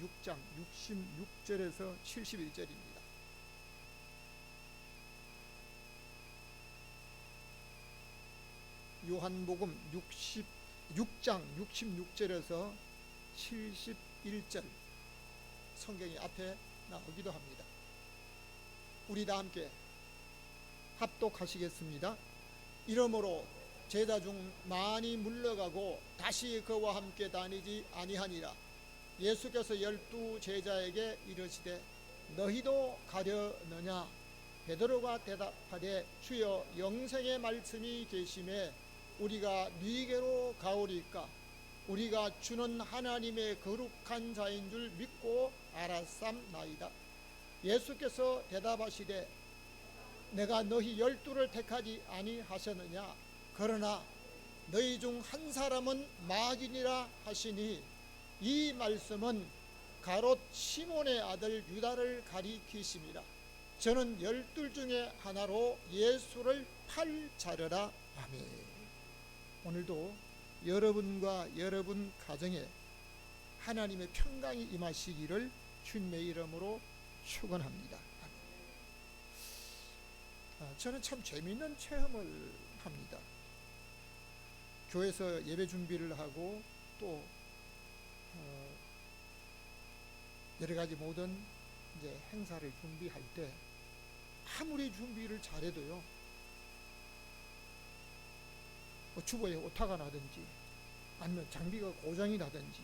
6장 66절에서 71절입니다. 요한복음 6장 66절에서 71절 성경이 앞에 나오기도 합니다. 우리 다 함께 합독하시겠습니다. 이러므로 제자 중 많이 물러가고 다시 그와 함께 다니지 아니하니라. 예수께서 12 제자에게 이르시되 너희도 가려느냐? 베드로가 대답하되 주여 영생의 말씀이 계심에 우리가 네게로 가오리까? 우리가 주는 하나님의 거룩한 자인 줄 믿고 알았삼나이다. 예수께서 대답하시되 내가 너희 12를 택하지 아니하셨느냐? 그러나 너희 중 한 사람은 마귀니라 하시니 이 말씀은 가롯 시몬의 아들 유다를 가리키심이라. 저는 12 중에 하나로 예수를 팔 자르라. 아멘. 오늘도 여러분과 여러분 가정에 하나님의 평강이 임하시기를 주님의 이름으로 축원합니다. 저는 참 재미있는 체험을 합니다. 교회에서 예배 준비를 하고 또 여러 가지 모든 이제 행사를 준비할 때 아무리 준비를 잘해도요, 주보에 오타가 나든지 아니면 장비가 고장이 나든지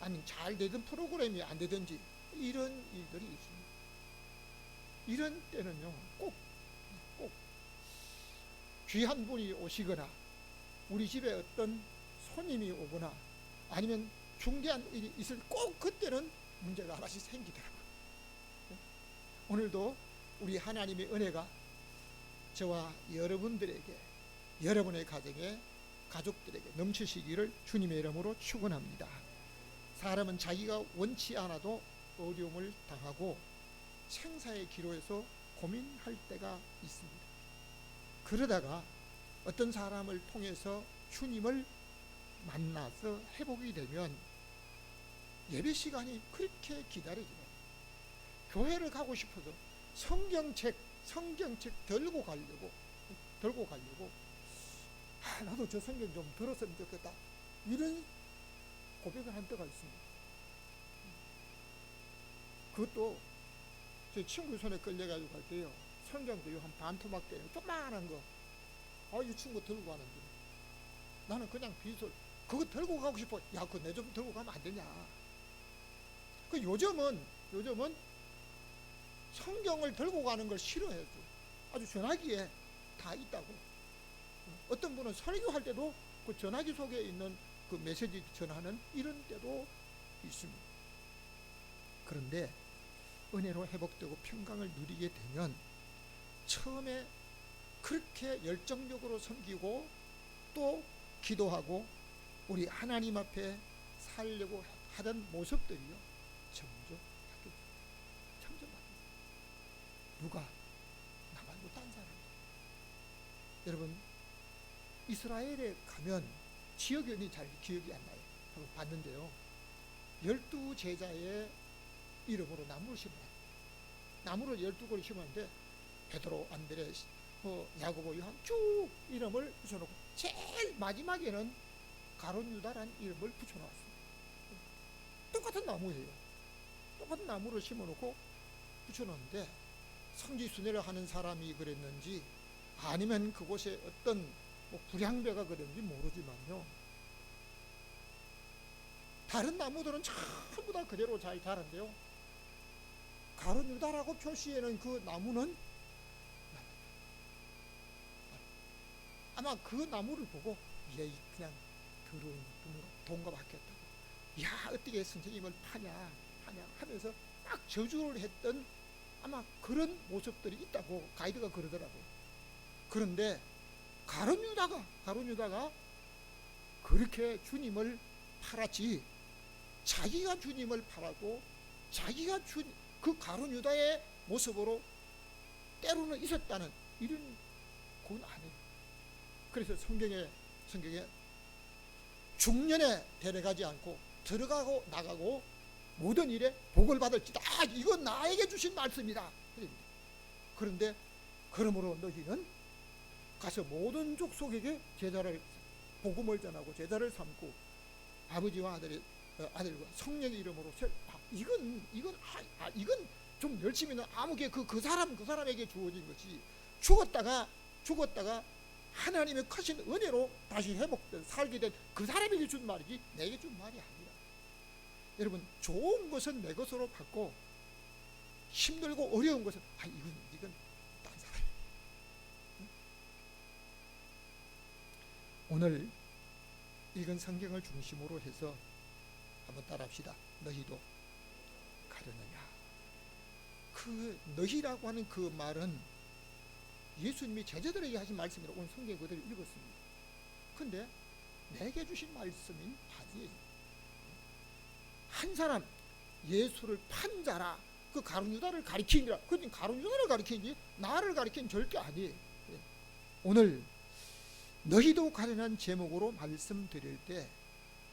아니면 잘 되던 프로그램이 안 되든지 이런 일들이 있습니다. 이런 때는요, 꼭 귀한 분이 오시거나 우리 집에 어떤 손님이 오거나 아니면 중대한 일이 있을 꼭 그때는 문제가 하나씩 생기더라고요. 오늘도 우리 하나님의 은혜가 저와 여러분들에게, 여러분의 가정에, 가족들에게 넘치시기를 주님의 이름으로 축원합니다. 사람은 자기가 원치 않아도 어려움을 당하고 생사의 기로에서 고민할 때가 있습니다. 그러다가 어떤 사람을 통해서 주님을 만나서 회복이 되면 예배 시간이 그렇게 기다려져요. 교회를 가고 싶어서 성경책 들고 가려고 나도 저 성경 좀 들었으면 좋겠다, 이런 고백을 한 때가 있습니다. 그것도 제 친구 손에 끌려가지고 갈 때요, 성경도 한 반토막대요 조그만한 거, 이 친구 들고 가는데 나는 그냥 그거 들고 가고 싶어. 야, 그거 내 좀 들고 가면 안 되냐? 요즘은 성경을 들고 가는 걸 싫어해요. 아주 전화기에 다 있다고. 어떤 분은 설교할 때도 그 전화기 속에 있는 그 메시지 전하는 이런 때도 있습니다. 그런데 은혜로 회복되고 평강을 누리게 되면 처음에 그렇게 열정적으로 섬기고 또 기도하고 우리 하나님 앞에 살려고 하던 모습들이요, 점점 바뀌어요. 누가? 나 말고 딴 사람. 여러분, 이스라엘에 가면 지역이 잘 기억이 안 나요. 한번 봤는데요, 12 제자의 이름으로 나무를 심어요. 나무를 12그루 심었는데 베드로, 안드레, 야고보, 요한 쭉 이름을 붙여놓고 제일 마지막에는 가룟 유다라는 이름을 붙여놨습니다. 똑같은 나무예요. 똑같은 나무를 심어놓고 붙여놓는데 성지순례를 하는 사람이 그랬는지 아니면 그곳에 어떤 불량배가 그랬는지 모르지만요, 다른 나무들은 전부 다 그대로 잘 자란대요. 가룟 유다라고 표시에는 그 나무는 아마 그 나무를 보고 그냥 더러운 돈과 바뀌었다고, 야, 어떻게 선생님을 파냐 하면서 막 저주를 했던 아마 그런 모습들이 있다고 가이드가 그러더라고요. 그런데 가룟 유다가 그렇게 주님을 팔았지, 자기가 주님을 팔았고 자기가 그 가룟 유다의 모습으로 때로는 있었다는 이런 건 아니에요. 그래서 성경에 중년에 데려가지 않고 들어가고 나가고 모든 일에 복을 받을지다. 이건 나에게 주신 말씀이다. 그런데 그러므로 너희는 가서 모든 족속에게 제자를 복음을 전하고 제자를 삼고 아버지와 아들과 성령의 이름으로 이건 좀 열심히는 아무게 그 사람에게 주어진 것이 죽었다가 하나님의 크신 은혜로 다시 회복된 살게 된 그 사람에게 준 말이지 내게 준 말이 아니라. 여러분, 좋은 것은 내 것으로 받고 힘들고 어려운 것은 이건 딴 사람이. 오늘 읽은 성경을 중심으로 해서 한번 따라합시다. 너희도 가려느냐. 그 너희라고 하는 그 말은 예수님이 제자들에게 하신 말씀이라 오늘 성경 그대로 읽었습니다. 근데 내게 주신 말씀인 아니에요. 한 사람 예수를 판 자라. 그 가룟유다를 가리키니라. 그러니 가룟유다를 가리키니 나를 가리키는 절대 아니에요. 오늘 너희도 가려는 제목으로 말씀드릴 때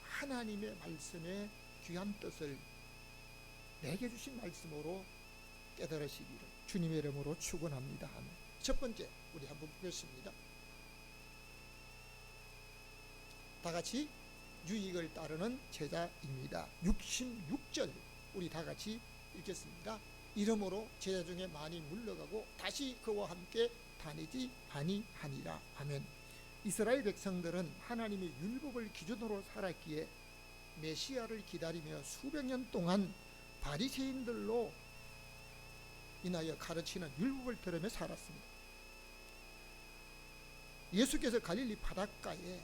하나님의 말씀의 귀한 뜻을 내게 주신 말씀으로 깨달으시기를 주님의 이름으로 축원합니다. 첫 번째 우리 한번 보겠습니다. 다 같이 유익을 따르는 제자입니다. 66절 우리 다 같이 읽겠습니다. 이러므로 제자 중에 많이 물러가고 다시 그와 함께 다니지 아니하니라. 아멘. 이스라엘 백성들은 하나님의 율법을 기준으로 살았기에 메시아를 기다리며 수백 년 동안 바리새인들로 인하여 가르치는 율법을 들으며 살았습니다. 예수께서 갈릴리 바닷가에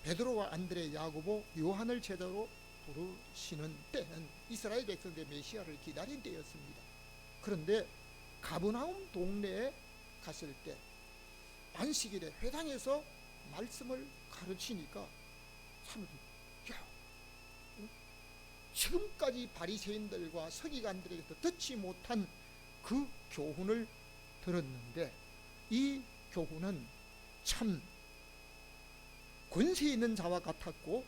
베드로와 안드레, 야고보, 요한을 제자로 부르시는 때는 이스라엘 백성들의 메시아를 기다린 때였습니다. 그런데 가버나움 동네에 갔을 때 안식일에 회당에서 말씀을 가르치니까 사람들이 지금까지 바리새인들과 서기관들에게서 듣지 못한 그 교훈을 들었는데 이 교훈은 참 권세 있는 자와 같았고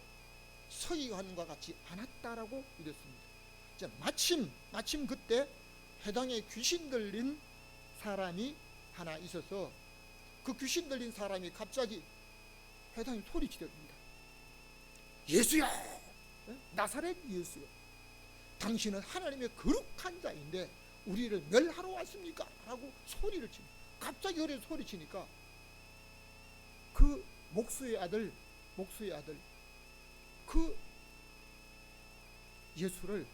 서기관과 같지 않았다라고 이랬습니다. 마침 그때 회당에 귀신 들린 사람이 하나 있어서 그 귀신 들린 사람이 갑자기 회당에 소리치더랍니다. 예수야, 나사렛 예수야, 당신은 하나님의 거룩한 자인데 우리를 멸하러 왔습니까? 라고 소리를 칩니다. 갑자기 그래 소리치니까 그 목수의 아들 그 예수를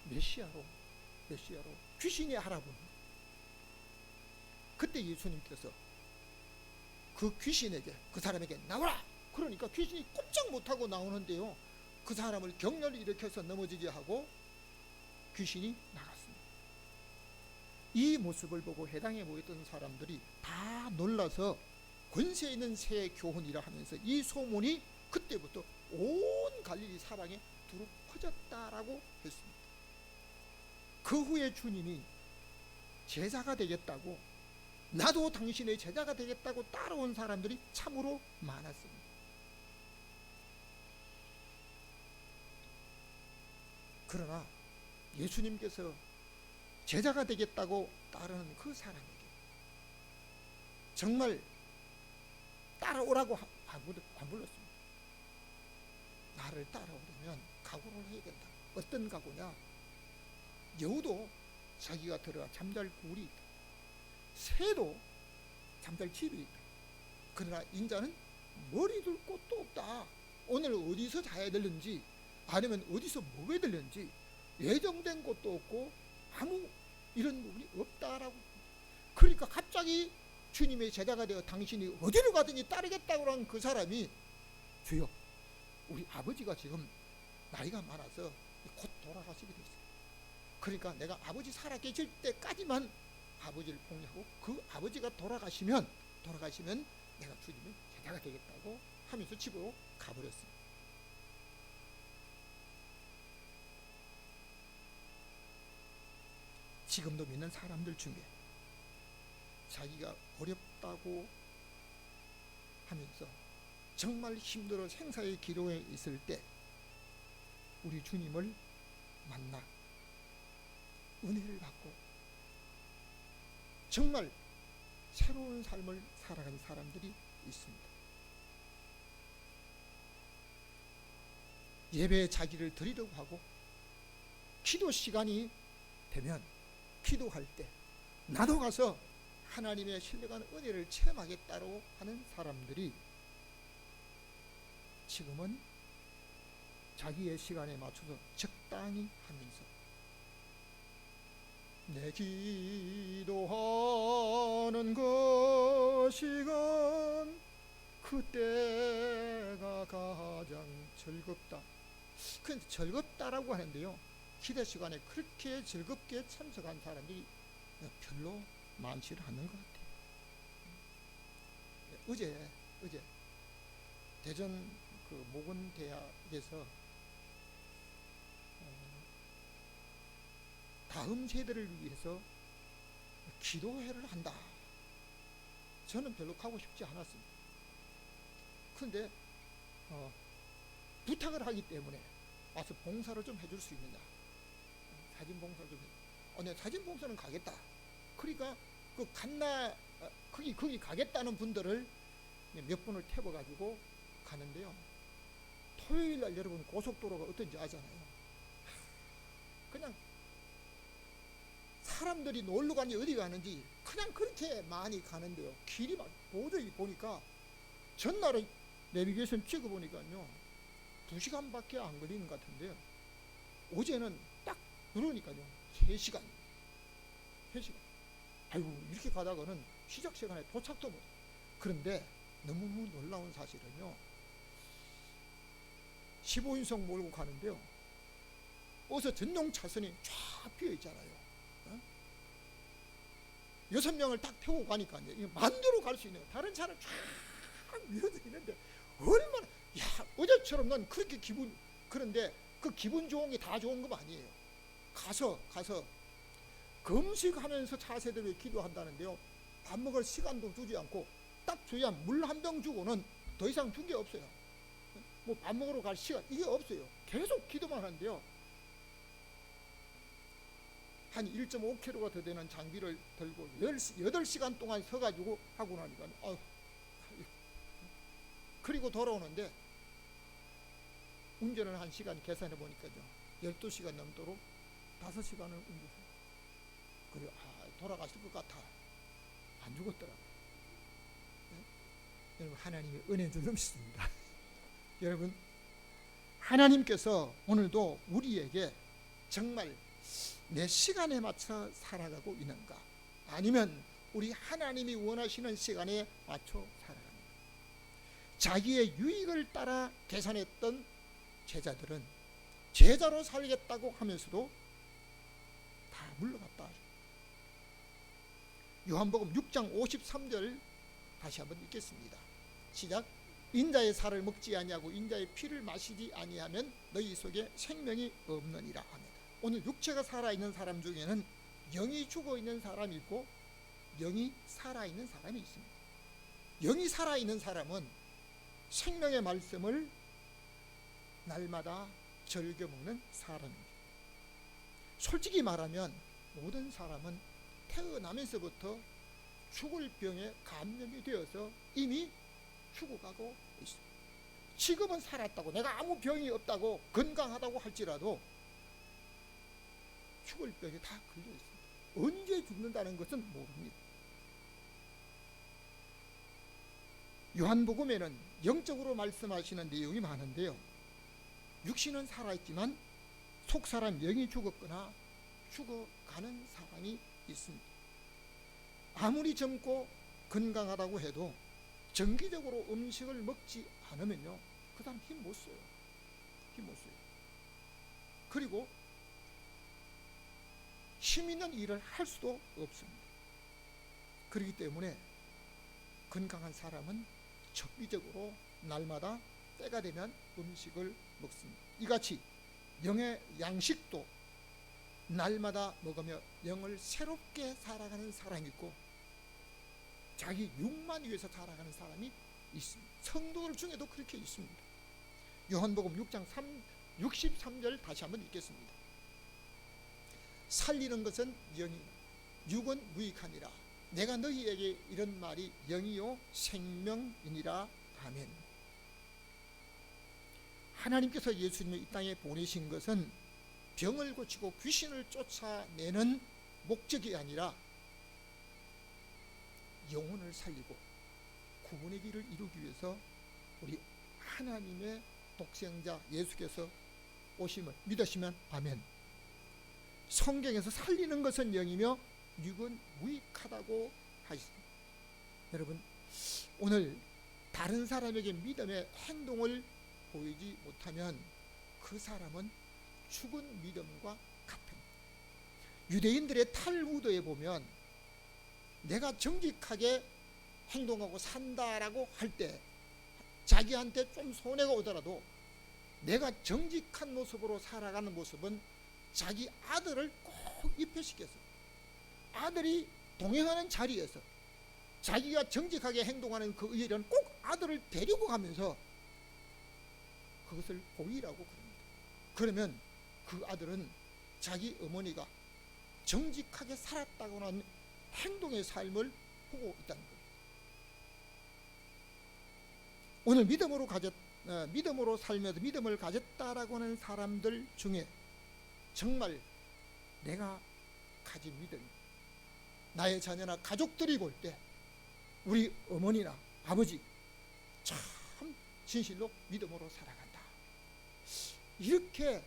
메시아로 귀신의 할아버지. 그때 예수님께서 그 귀신에게 그 사람에게 나와라. 그러니까 귀신이 꼼짝 못하고 나오는데요, 그 사람을 격렬히 일으켜서 넘어지게 하고 귀신이 나갔습니다. 이 모습을 보고 해당에 모였던 사람들이 다 놀라서 권세 있는 새 교훈이라 하면서 이 소문이 그때부터 온 갈릴리 사방에 두루 퍼졌다라고 했습니다. 그 후에 주님이 제자가 되겠다고, 나도 당신의 제자가 되겠다고 따라온 사람들이 참으로 많았습니다. 그러나 예수님께서 제자가 되겠다고 따르는 그 사람에게 정말 따라오라고 안 불렀습니다. 나를 따라오려면 각오를 해야 된다. 어떤 각오냐? 여우도 자기가 들어가 잠잘 굴이 있다. 새도 잠잘 집이 있다. 그러나 인자는 머리 둘 곳도 없다. 오늘 어디서 자야 되는지, 아니면 어디서 먹어야 되는지 예정된 곳도 없고 아무 이런 부분이 없다라고. 그러니까 갑자기 주님의 제자가 되어 당신이 어디를 가든지 따르겠다고 한 그 사람이, 주여, 우리 아버지가 지금 나이가 많아서 곧 돌아가시게 됐어요. 그러니까 내가 아버지 살아계실 때까지만 아버지를 폭리하고 그 아버지가 돌아가시면 내가 주님의 제자가 되겠다고 하면서 집으로 가버렸습니다. 지금도 믿는 사람들 중에 자기가 어렵다고 하면서 정말 힘들어 생사의 기로에 있을 때 우리 주님을 만나 은혜를 받고 정말 새로운 삶을 살아가는 사람들이 있습니다. 예배에 자기를 드리려고 하고 기도 시간이 되면 기도할 때 나도 가서 하나님의 신령한 은혜를 체험하겠다고 하는 사람들이 지금은 자기의 시간에 맞춰서 적당히 하면서 내 기도하는 그 시간 그때가 가장 즐겁다. 근데 즐겁다라고 하는데요, 기도 시간에 그렇게 즐겁게 참석한 사람들이 별로 많지는 않는 것 같아요. 어제 대전 그 모건대학에서 다음 세대를 위해서 기도회를 한다. 저는 별로 가고 싶지 않았습니다. 그런데 부탁을 하기 때문에 와서 봉사를 좀 해줄 수 있느냐, 사진 봉사를 좀 내가 사진 봉사는 가겠다. 그러니까 그 갔나 거기 가겠다는 분들을 몇 분을 태워가지고 가는데요, 토요일날 여러분 고속도로가 어떤지 아잖아요. 그냥 사람들이 놀러 가는지 어디 가는지 그냥 그렇게 많이 가는데요, 길이 막 도저히 보니까 전날은 내비게이션 찍어보니까요 2시간밖에 안 걸리는 것 같은데요, 어제는 딱 누르니까요 3시간. 아이고, 이렇게 가다가는 시작 시간에 도착도 못. 그런데 너무 놀라운 사실은요, 15인석 몰고 가는데요, 어서 전용 차선이 쫙 비어 있잖아요. 6명을 딱 태우고 가니까요, 만대로 갈 수 있는, 다른 차는 쫙 밀어져 있는데 얼마나, 어제처럼 난 그렇게 그런데 그 기분 좋은 게 다 좋은 거 아니에요. 가서 금식하면서 차세대로 기도한다는데요, 밥 먹을 시간도 주지 않고 딱 줘야 물 한 병 주고는 더 이상 준 게 없어요. 뭐 밥 먹으러 갈 시간 이게 없어요. 계속 기도만 하는데요, 한 1.5kg가 더 되는 장비를 들고 8시간 동안 서가지고 하고 나니까 그리고 돌아오는데 운전을 1시간 계산해 보니까요 12시간 넘도록 5시간을 운전해요. 그래, 돌아가실 것 같아. 안 죽었더라고요. 네? 여러분, 하나님의 은혜도 넘칩니다. 여러분, 하나님께서 오늘도 우리에게 정말 내 시간에 맞춰 살아가고 있는가, 아니면 우리 하나님이 원하시는 시간에 맞춰 살아가는가. 자기의 유익을 따라 계산했던 제자들은 제자로 살겠다고 하면서도 다 물러갔다. 요한복음 6장 53절 다시 한번 읽겠습니다. 시작. 인자의 살을 먹지 아니하고 인자의 피를 마시지 아니하면 너희 속에 생명이 없느니라 합니다. 오늘 육체가 살아있는 사람 중에는 영이 죽어있는 사람이 있고 영이 살아있는 사람이 있습니다. 영이 살아있는 사람은 생명의 말씀을 날마다 즐겨 먹는 사람입니다. 솔직히 말하면 모든 사람은 태어나면서부터 죽을 병에 감염이 되어서 이미 죽어가고 있습니다. 지금은 살았다고, 내가 아무 병이 없다고, 건강하다고 할지라도 죽을 병에 다 걸려 있습니다. 언제 죽는다는 것은 모릅니다. 요한복음에는 영적으로 말씀하시는 내용이 많은데요, 육신은 살아있지만 속사람 영이 죽었거나 죽어가는 사람이 있습니다. 아무리 젊고 건강하다고 해도 정기적으로 음식을 먹지 않으면요 그 사람 힘 못 써요. 그리고 힘 있는 일을 할 수도 없습니다. 그렇기 때문에 건강한 사람은 정기적으로 날마다 때가 되면 음식을 먹습니다. 이같이 영의 양식도 날마다 먹으며 영을 새롭게 살아가는 사람이 있고 자기 육만 위해서 살아가는 사람이 있습니다. 성도들 중에도 그렇게 있습니다. 요한복음 6장 63절 다시 한번 읽겠습니다. 살리는 것은 영이요 육은 무익하니라. 내가 너희에게 이런 말이 영이요 생명이니라. 아멘. 하나님께서 예수님을 이 땅에 보내신 것은 병을 고치고 귀신을 쫓아내는 목적이 아니라 영혼을 살리고 구원의 길을 이루기 위해서 우리 하나님의 독생자 예수께서 오심을 믿으시면 아멘. 성경에서 살리는 것은 영이며 육은 무익하다고 하셨습니다. 여러분, 오늘 다른 사람에게 믿음의 행동을 보이지 못하면 그 사람은 죽은 믿음과 같습니다. 유대인들의 탈무드에 보면 내가 정직하게 행동하고 산다라고 할 때 자기한테 좀 손해가 오더라도 내가 정직한 모습으로 살아가는 모습은 자기 아들을 꼭 입혀시켜서 아들이 동행하는 자리에서 자기가 정직하게 행동하는 그 일은 꼭 아들을 데리고 가면서 그것을 보이라고 그럽니다. 그러면 그 아들은 자기 어머니가 정직하게 살았다고 하는 행동의 삶을 보고 있다는 거예요. 오늘 믿음으로 살면서 믿음을 가졌다라고 하는 사람들 중에 정말 내가 가진 믿음, 나의 자녀나 가족들이 볼 때 우리 어머니나 아버지 참 진실로 믿음으로 살아간다, 이렇게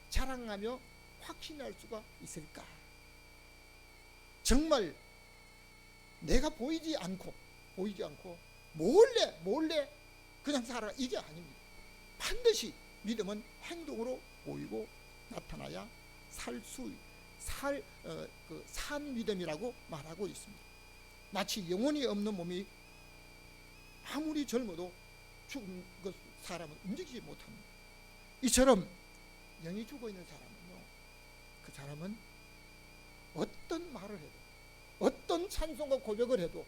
자랑하며 확신할 수가 있을까? 정말 내가 보이지 않고 몰래 그냥 살아, 이게 아닙니다. 반드시 믿음은 행동으로 보이고 나타나야 산 믿음이라고 말하고 있습니다. 마치 영혼이 없는 몸이 아무리 젊어도 죽은 사람은 움직이지 못합니다. 이처럼 영이 죽어 있는 사람은요, 그 사람은 어떤 말을 해도 어떤 찬송과 고백을 해도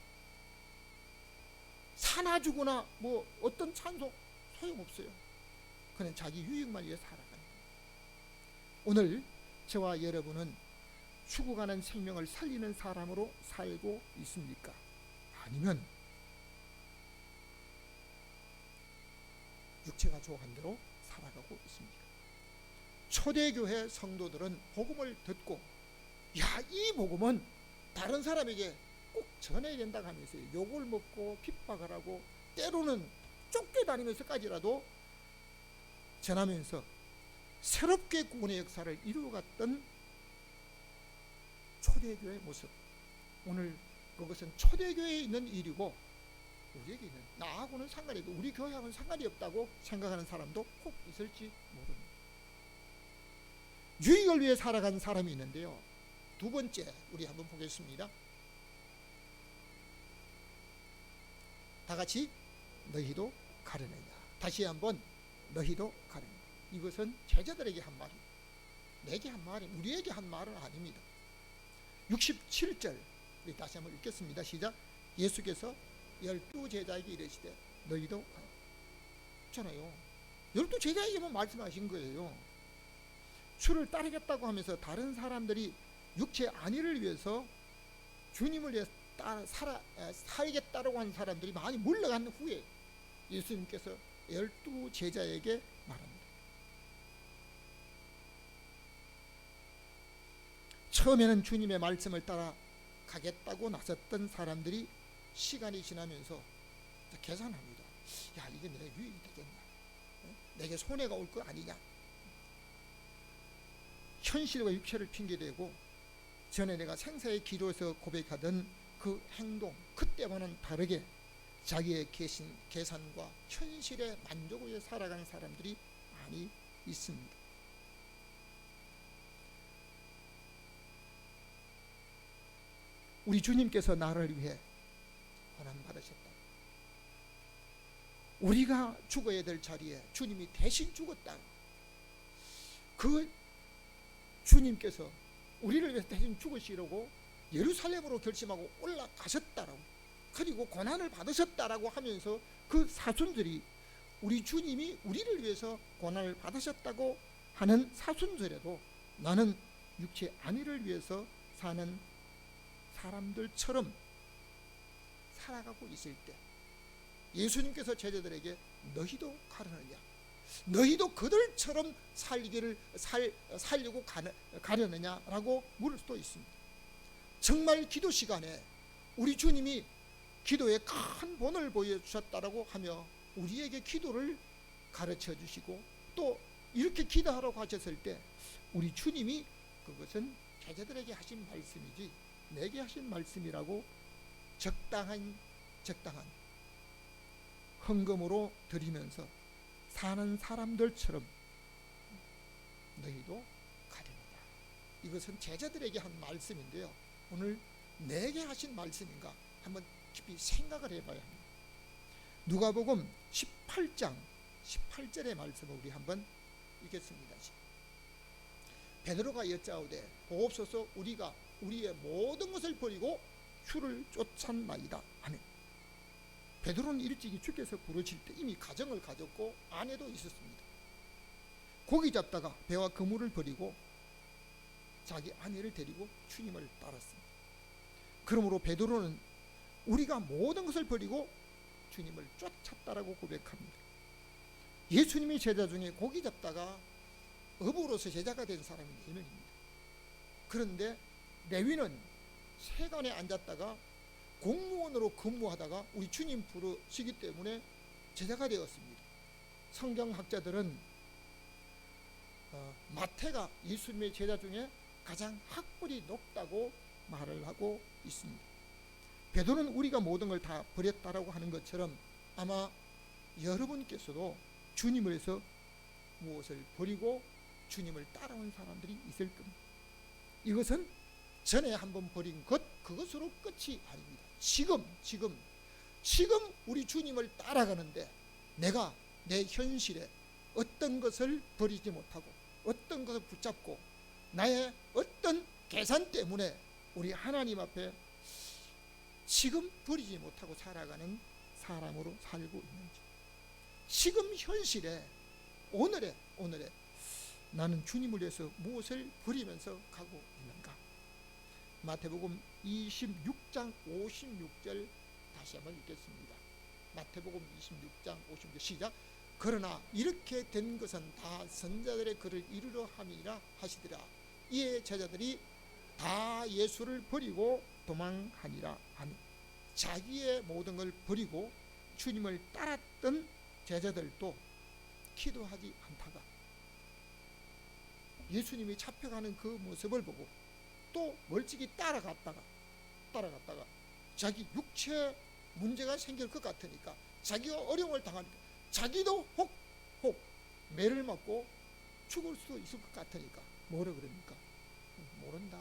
사나 죽으나 뭐 어떤 찬송 소용없어요. 그는 자기 유익만 위해 살아가는 거예요. 오늘 저와 여러분은 죽어가는 생명을 살리는 사람으로 살고 있습니까? 아니면 육체가 좋아한 대로 살아가고 있습니까? 초대교회 성도들은 복음을 듣고 이 복음은 다른 사람에게 꼭 전해야 된다고 하면서 욕을 먹고 핍박을 하고 때로는 쫓겨다니면서까지라도 전하면서 새롭게 구원의 역사를 이루어갔던 초대교회의 모습, 오늘 그것은 초대교회에 있는 일이고 우리에게 있는, 나하고는 상관이 없고 우리 교회하고는 상관이 없다고 생각하는 사람도 꼭 있을지 모릅니다. 유익을 위해 살아간 사람이 있는데요, 두 번째 우리 한번 보겠습니다. 다 같이 너희도 가르느냐. 다시 한번 너희도 가르느냐. 이것은 제자들에게 한 말입니다. 내게 한 말이, 우리에게 한 말은 아닙니다. 67절 우리 다시 한번 읽겠습니다. 시작. 예수께서 12제자에게 이르시되 너희도 가르잖아요. 12제자에게만 말씀하신 거예요. 주를 따르겠다고 하면서 다른 사람들이 육체 안위를 위해서 주님을 위해 살겠다고 하는 사람들이 많이 물러간 후에 예수님께서 12제자에게 말합니다. 처음에는 주님의 말씀을 따라 가겠다고 나섰던 사람들이 시간이 지나면서 계산합니다. 이게 내가 유익이 되겠냐, 내게 손해가 올 거 아니냐. 현실과 육체를 핑계대고 전에 내가 생사의 기로에서 고백하던 그 행동, 그때와는 다르게 자기의 계산과 현실의 만족을 위해 살아가는 사람들이 많이 있습니다. 우리 주님께서 나를 위해 고난받으셨다. 우리가 죽어야 될 자리에 주님이 대신 죽었다. 그 주님께서 우리를 위해서 대신 죽으시려고 예루살렘으로 결심하고 올라가셨다라고, 그리고 고난을 받으셨다라고 하면서 그 사순들이 우리 주님이 우리를 위해서 고난을 받으셨다고 하는 사순절에도 나는 육체 안위를 위해서 사는 사람들처럼 살아가고 있을 때 예수님께서 제자들에게 너희도 가려느냐, 너희도 그들처럼 살려고 가려느냐라고 물을 수도 있습니다. 정말 기도 시간에 우리 주님이 기도에 큰 본을 보여주셨다라고 하며 우리에게 기도를 가르쳐 주시고 또 이렇게 기도하라고 하셨을 때 우리 주님이 그것은 제자들에게 하신 말씀이지 내게 하신 말씀이라고 적당한 헌금으로 드리면서 사는 사람들처럼 너희도 가려느냐. 이것은 제자들에게 한 말씀인데요, 오늘 내게 하신 말씀인가 한번 깊이 생각을 해봐야 합니다. 누가복음 18장 18절의 말씀을 우리 한번 읽겠습니다. 베드로가 여짜오되 보옵소서 우리가 우리의 모든 것을 버리고 주를 쫓았나이다. 아멘. 베드로는 일찍이 주께서 부르실 때 이미 가정을 가졌고 아내도 있었습니다. 고기 잡다가 배와 그물을 버리고 자기 아내를 데리고 주님을 따랐습니다. 그러므로 베드로는 우리가 모든 것을 버리고 주님을 쫓았다라고 고백합니다. 예수님이 제자 중에 고기 잡다가 어부로서 제자가 된 사람이 4명입니다. 그런데 레위는 세관에 앉았다가 공무원으로 근무하다가 우리 주님 부르시기 때문에 제자가 되었습니다. 성경학자들은 마태가 예수님의 제자 중에 가장 학벌이 높다고 말을 하고 있습니다. 베드로는 우리가 모든 걸 다 버렸다라고 하는 것처럼 아마 여러분께서도 주님을 위해서 무엇을 버리고 주님을 따라온 사람들이 있을 겁니다. 이것은 전에 한번 버린 것 그것으로 끝이 아닙니다. 지금 우리 주님을 따라가는데 내가 내 현실에 어떤 것을 버리지 못하고 어떤 것을 붙잡고 나의 어떤 계산 때문에 우리 하나님 앞에 지금 버리지 못하고 살아가는 사람으로 살고 있는지, 지금 현실에 오늘에 나는 주님을 위해서 무엇을 버리면서 가고 있는가. 마태복음 26장 56절 다시 한번 읽겠습니다. 마태복음 26장 56절 시작. 그러나 이렇게 된 것은 다 선자들의 글을 이루려 함이라 하시더라. 이에 제자들이 다 예수를 버리고 도망하니라 하니, 자기의 모든 걸 버리고 주님을 따랐던 제자들도 기도하지 않다가 예수님이 잡혀가는 그 모습을 보고 또 멀찍이 따라갔다가 자기 육체 문제가 생길 것 같으니까, 자기가 어려움을 당하니까 자기도 혹 매를 맞고 죽을 수도 있을 것 같으니까 뭐라 그럽니까? 모른다.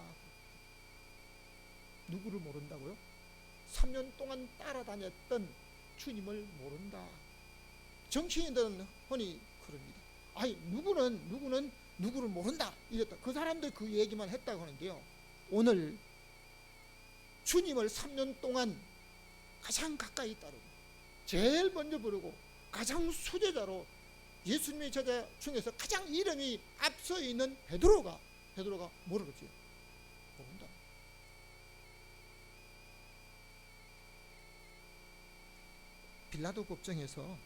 누구를 모른다고요? 3년 동안 따라다녔던 주님을 모른다. 정치인들은 흔히 그럽니다. 아니 누구는 누구를 모른다 이랬다. 그 사람들 그 얘기만 했다고 하는데요, 오늘 주님을 3년 동안 가장 가까이 따르고 제일 먼저 부르고 가장 수제자로 예수님의 제자 중에서 가장 이름이 앞서 있는 베드로가 뭐라 그러지? 모른다. 빌라도 법정에서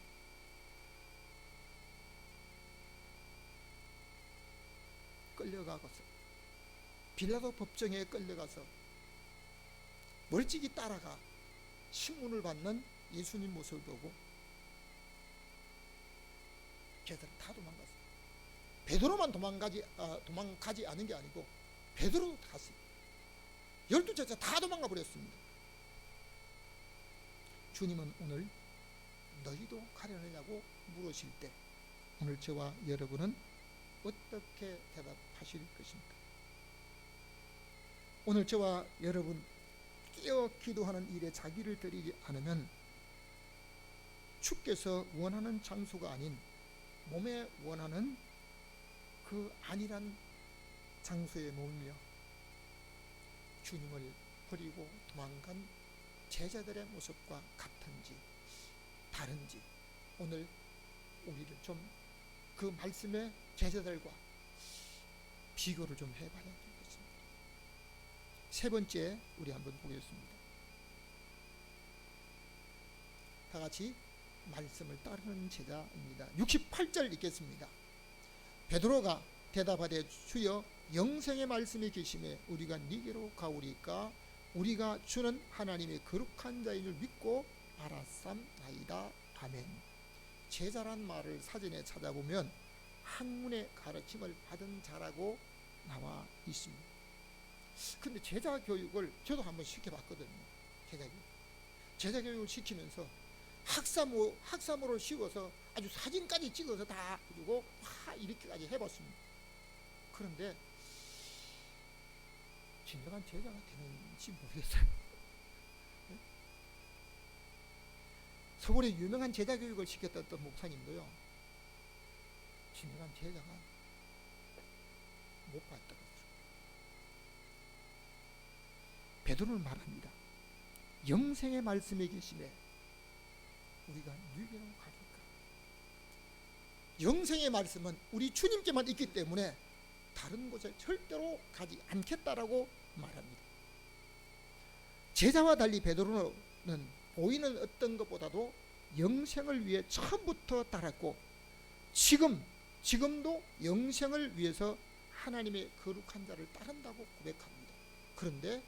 빌라도 법정에 끌려가서 멀찍이 따라가 신문을 받는 예수님 모습을 보고 걔들은 다 도망갔어요. 베드로만 도망가지 않은 게 아니고 베드로도 갔어요. 12제자 다 도망가 버렸습니다. 주님은 오늘 너희도 가려느냐고 물으실 때 오늘 저와 여러분은 어떻게 대답하실 것입니까? 오늘 저와 여러분 깨어 기도하는 일에 자기를 들이지 않으면 주께서 원하는 장소가 아닌 몸에 원하는 그 아니란 장소에 머물며 주님을 버리고 도망간 제자들의 모습과 같은지 다른지 오늘 우리를 좀 그 말씀의 제자들과 비교를 좀 해봐야 되겠습니다. 세 번째 우리 한번 보겠습니다. 다 같이 말씀을 따르는 제자입니다. 68절 읽겠습니다. 베드로가 대답하되 주여 영생의 말씀이 계심에 우리가 네게로 가오리까 우리가 주는 하나님의 거룩한 자인 줄 믿고 알았삼나이다. 아멘. 제자란 말을 사전에 찾아보면 학문의 가르침을 받은 자라고 나와 있습니다. 근데 제자 교육을 저도 한번 시켜봤거든요. 제자 교육을 시키면서 학사모를 씌워서 아주 사진까지 찍어서 다 해주고 이렇게까지 해봤습니다. 그런데 진정한 제자가 되는지 모르겠어요. 서울에 유명한 제자 교육을 시켰던 목사님도요, 진정한 제자가 못 봤다고 그러죠. 베드로는 말합니다. 영생의 말씀에 계심에 우리가 누구로 가릴까? 영생의 말씀은 우리 주님께만 있기 때문에 다른 곳에 절대로 가지 않겠다라고 말합니다. 제자와 달리 베드로는 보이는 어떤 것보다도 영생을 위해 처음부터 따랐고 지금도 영생을 위해서 하나님의 거룩한 자를 따른다고 고백합니다. 그런데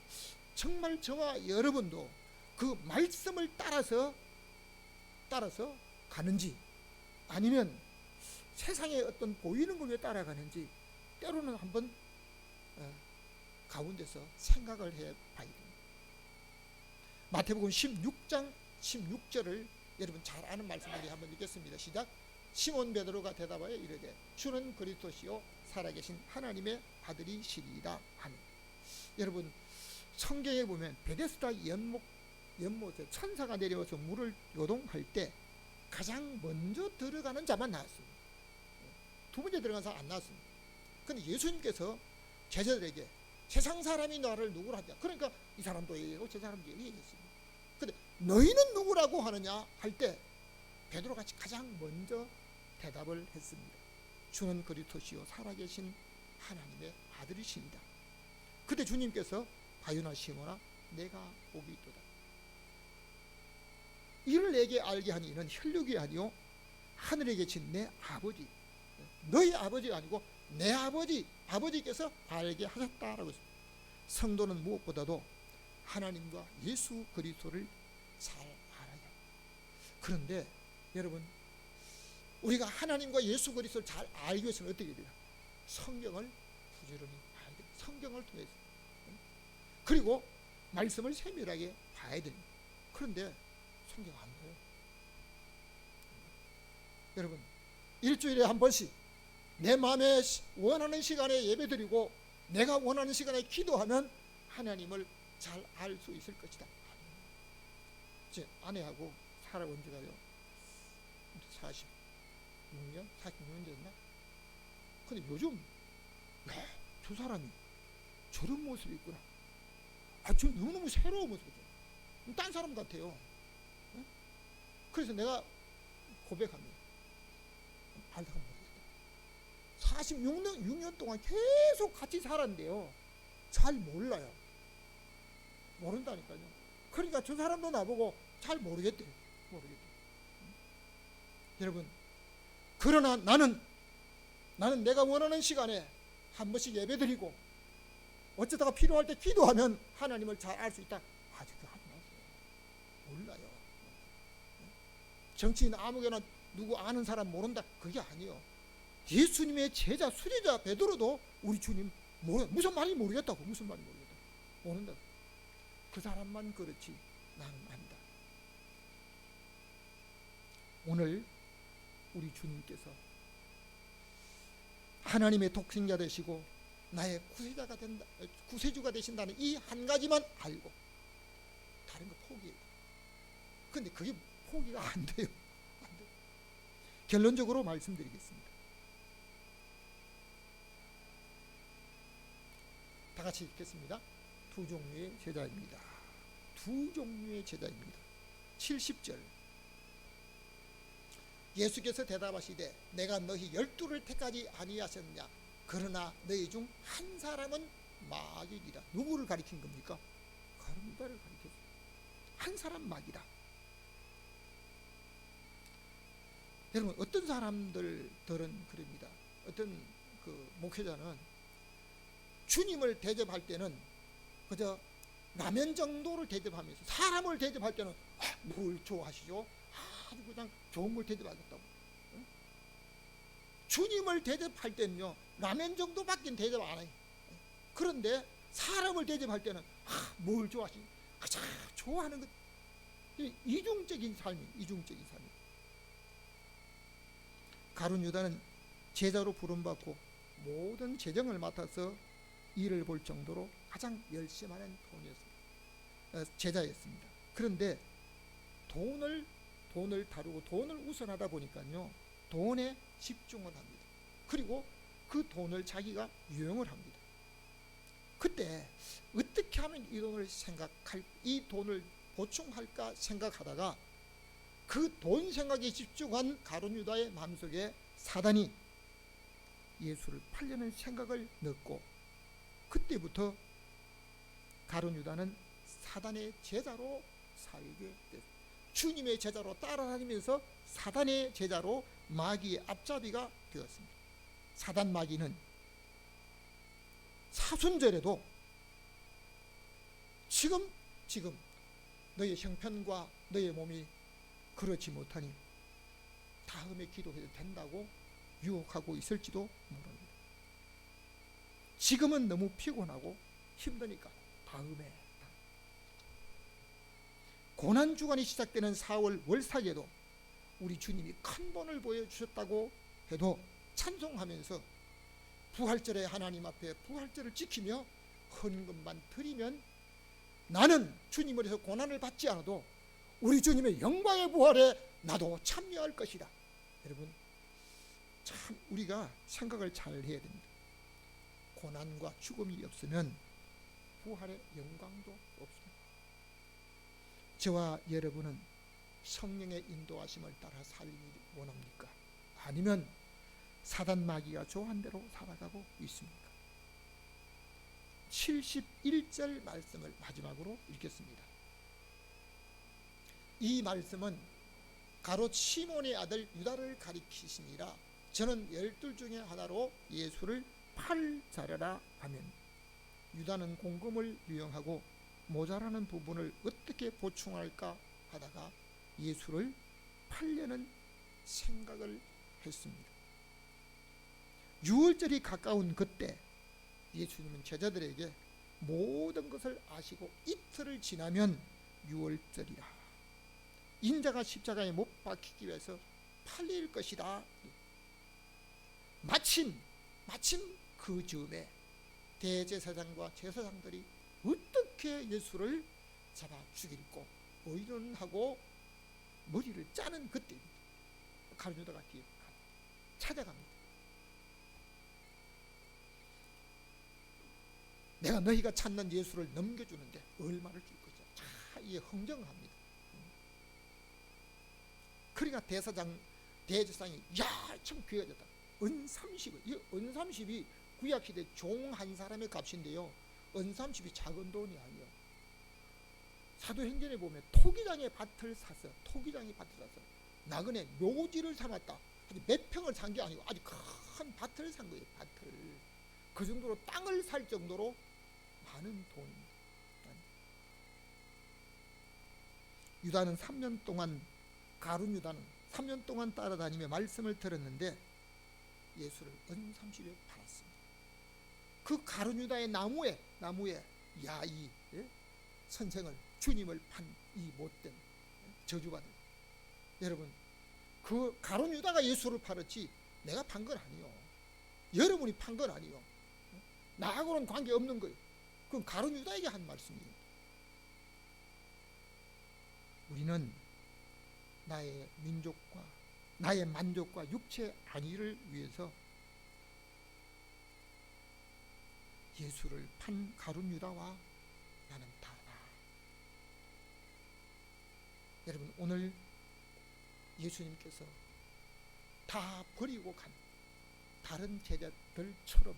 정말 저와 여러분도 그 말씀을 따라서 가는지 아니면 세상에 어떤 보이는 걸 위해 따라가는지 때로는 한번 가운데서 생각을 해봐야 됩니다. 마태복음 16장 16절을 여러분 잘 아는 말씀을 한번 읽겠습니다. 시작. 시몬 베드로가 대답하여 이르되 주는 그리스도시요 살아계신 하나님의 아들이시리이다 하니. 여러분 성경에 보면 베데스다 연못에 천사가 내려와서 물을 요동할 때 가장 먼저 들어가는 자만 나왔습니다. 두 번째 들어간 사람 안 나왔습니다. 그런데 예수님께서 제자들에게 세상 사람이 너를 누구라 하냐, 그러니까 이 사람도 얘기하고 저 사람도 얘기했습니다. 근데 너희는 누구라고 하느냐 할 때 베드로가 가장 먼저 대답을 했습니다. 주는 그리스도시요 살아계신 하나님의 아들이십니다. 그때 주님께서 바요나 시몬아 내가 복이 있도다. 이를 내게 알게 하니 이는 혈육이 아니요 하늘에 계신 내 아버지, 너희 아버지가 아니고 내 아버지께서 알게 하셨다라고 했습니다. 성도는 무엇보다도 하나님과 예수 그리스도를 잘 알아야 합니다. 그런데 여러분 우리가 하나님과 예수 그리스도를 잘 알기 위해서는 어떻게 돼요? 성경을 부지런히 봐야 돼요. 성경을 통해서. 그리고 말씀을 세밀하게 봐야 됩니다. 그런데 성경 안 봐요. 여러분 일주일에 한 번씩 내 마음에 원하는 시간에 예배드리고 내가 원하는 시간에 기도하면 하나님을 잘 알 수 있을 것이다. 제 아내하고 살아온 지가요 46년 됐나? 근데 요즘 저 사람이 저런 모습이 있구나. 저 너무너무 새로운 모습이죠. 딴 사람 같아요. 그래서 내가 고백합니다. 알다가 모르겠다. 46년 동안 계속 같이 살았는데요, 잘 몰라요. 모른다니까요. 그러니까 저 사람도 나보고 잘 모르겠대요. 여러분 그러나 나는 내가 원하는 시간에 한 번씩 예배드리고 어쩌다가 필요할 때 기도하면 하나님을 잘 알 수 있다. 아직도 하지 마세요. 몰라요. 정치인 아무거나 누구 아는 사람 모른다, 그게 아니에요. 예수님의 제자 수제자 베드로도 우리 주님 무슨 말인지 모르겠다고. 모른다고. 그 사람만 그렇지 나는 아니다. 오늘 우리 주님께서 하나님의 독생자 되시고 나의 구세주가 되신다는 이 한 가지만 알고 다른 거 포기해요. 근데 그게 포기가 안 돼요. 결론적으로 말씀드리겠습니다. 다 같이 읽겠습니다. 두 종류의 제자입니다. 70절. 예수께서 대답하시되 내가 너희 12를 택하지 아니하셨느냐? 그러나 너희 중 한 사람은 마귀니라. 누구를 가리킨 겁니까? 가룟 유다를 가리켰어요. 한 사람 마귀다. 여러분, 어떤 사람들은 그럽니다. 어떤 그 목회자는 주님을 대접할 때는 그저 라면 정도를 대접하면서, 사람을 대접할 때는 뭘 좋아하시죠? 아주 그냥 좋은 걸 대접하겠다고. 주님을 대접할 때는요, 라면 정도밖에 대접 안 해요. 그런데 사람을 대접할 때는 뭘 좋아하시죠? 가장 좋아하는 것. 이중적인 삶이, 이중적인 삶이. 가룟 유다는 제자로 부름받고 모든 재정을 맡아서 일을 볼 정도로 가장 열심하는 제자였습니다. 그런데 돈을 다루고 돈을 우선하다 보니까요, 돈에 집중을 합니다. 그리고 그 돈을 자기가 유용을 합니다. 그때 어떻게 하면 이 돈을 보충할까 생각하다가 그 돈 생각에 집중한 가룟 유다의 마음속에 사단이 예수를 팔려는 생각을 넣고, 그때부터 가룟 유다는 사단의 제자로 살게 됐습니다. 주님의 제자로 따라다니면서 사단의 제자로 마귀의 앞잡이가 되었습니다. 사단 마귀는 사순절에도 지금 너의 형편과 너의 몸이 그렇지 못하니 다음에 기도해도 된다고 유혹하고 있을지도 모릅니다. 지금은 너무 피곤하고 힘드니까 다음에. 고난주간이 시작되는 4월 월삭에도 우리 주님이 큰 본을 보여주셨다고 해도 찬송하면서 부활절에 하나님 앞에 부활절을 지키며 헌금만 드리면 나는 주님을 위해서 고난을 받지 않아도 우리 주님의 영광의 부활에 나도 참여할 것이다. 여러분, 참 우리가 생각을 잘 해야 됩니다. 고난과 죽음이 없으면 부활의 영광도 없습니다. 저와 여러분은 성령의 인도하심을 따라 살기 원합니까? 아니면 사단 마귀가 좋아한 대로 살아가고 있습니까? 71절 말씀을 마지막으로 읽겠습니다. 이 말씀은 가롯 시몬의 아들 유다를 가리키시니라. 저는 12 중에 하나로 예수를 팔자려라 하면, 유다는 공금을 유용하고 모자라는 부분을 어떻게 보충할까 하다가 예수를 팔려는 생각을 했습니다. 유월절이 가까운 그때 예수님은 제자들에게 모든 것을 아시고 이틀을 지나면 유월절이라, 인자가 십자가에 못 박히기 위해서 팔릴 것이다. 마침 그 즈음에 대제사장과 제사장들이 어떻게 예수를 잡아 죽일고 의논하고 머리를 짜는 그때입니다. 가룟 유다가 뒤에 찾아갑니다. 내가 너희가 찾는 예수를 넘겨주는데 얼마를 줄 거죠? 자, 이게 흥정합니다. 그러니까 대제사장이 참 귀하다. 은 30, 이 은 30이 구약시대 종 한 사람의 값인데요, 은 30이 작은 돈이 아니에요. 사도행전에 보면 토기장의 밭을 사서 나그네 묘지를 삼았다. 아주 몇 평을 산 게 아니고 아주 큰 밭을 산 거예요. 밭을. 그 정도로 땅을 살 정도로 많은 돈입니다. 유다는 3년 동안, 가룟 유다는 3년 동안 따라다니며 말씀을 들었는데 예수를 은 30에 팔았습니다. 그 가룟 유다의 나무에 이 선생을, 주님을 판 이 못된 저주받은, 여러분, 그 가룟 유다가 예수를 팔았지 내가 판 건 아니요. 여러분이 판 건 아니요. 나하고는 관계없는 거예요. 그건 가룟 유다에게 한 말씀이에요. 우리는 나의 민족과 나의 만족과 육체 안위를 위해서 예수를 판 가룟 유다와 나는 다르다. 여러분, 오늘 예수님께서 다 버리고 간 다른 제자들처럼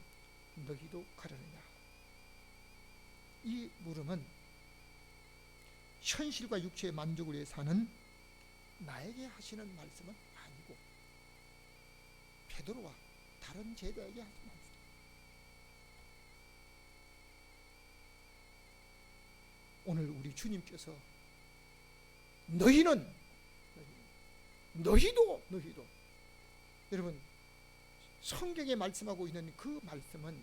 너희도 가려느냐. 이 물음은 현실과 육체의 만족을 위해 사는 나에게 하시는 말씀은 아니고 베드로와 다른 제자에게 하신 말씀. 오늘 우리 주님께서 너희도 여러분, 성경에 말씀하고 있는 그 말씀은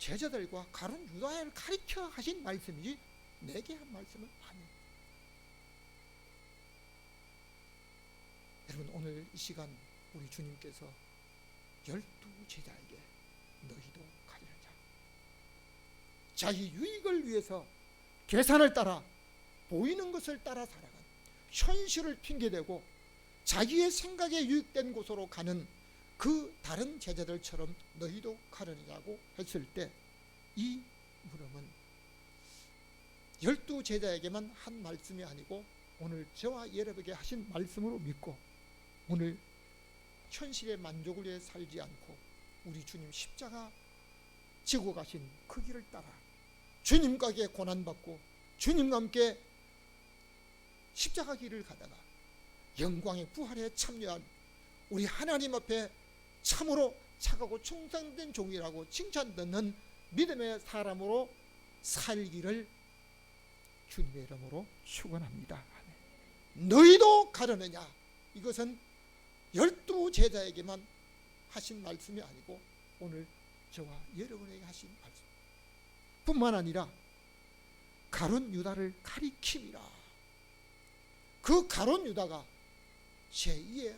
제자들과 가룟 유다를 가리켜 하신 말씀이지 내게 한 말씀은 아니에요. 여러분, 오늘 이 시간 우리 주님께서 12 제자에게 너희도 가리라. 자기 유익을 위해서 계산을 따라 보이는 것을 따라 살아간, 현실을 핑계대고 자기의 생각에 유익된 곳으로 가는 그 다른 제자들처럼 너희도 가려느냐고 했을 때, 이 물음은 12 제자에게만 한 말씀이 아니고 오늘 저와 여러분에게 하신 말씀으로 믿고, 오늘 현실의 만족을 위해 살지 않고 우리 주님 십자가 지고 가신 그 길을 따라 주님과 함께 고난받고 주님과 함께 십자가 길을 가다가 영광의 부활에 참여한 우리 하나님 앞에 참으로 착하고 충성된 종이라고 칭찬받는 믿음의 사람으로 살기를 주님의 이름으로 축원합니다. 너희도 가려느냐. 이것은 12 제자에게만 하신 말씀이 아니고 오늘 저와 여러분에게 하신 말씀 뿐만 아니라 가룟 유다를 가리킴이라. 그 가룟 유다가 제2의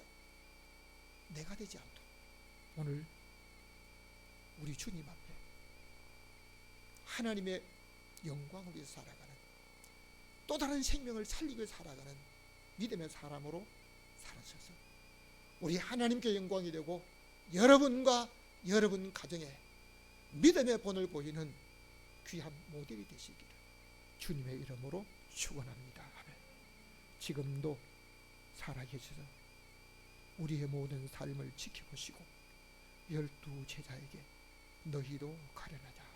내가 되지 않도록 오늘 우리 주님 앞에 하나님의 영광을 위해 살아가는, 또 다른 생명을 살리기 위해 살아가는 믿음의 사람으로 살아서서 우리 하나님께 영광이 되고 여러분과 여러분 가정에 믿음의 본을 보이는 귀한 모델이 되시기를 주님의 이름으로 축원합니다. 아멘. 지금도 살아계셔서 우리의 모든 삶을 지켜보시고 12 제자에게 너희도 가려나자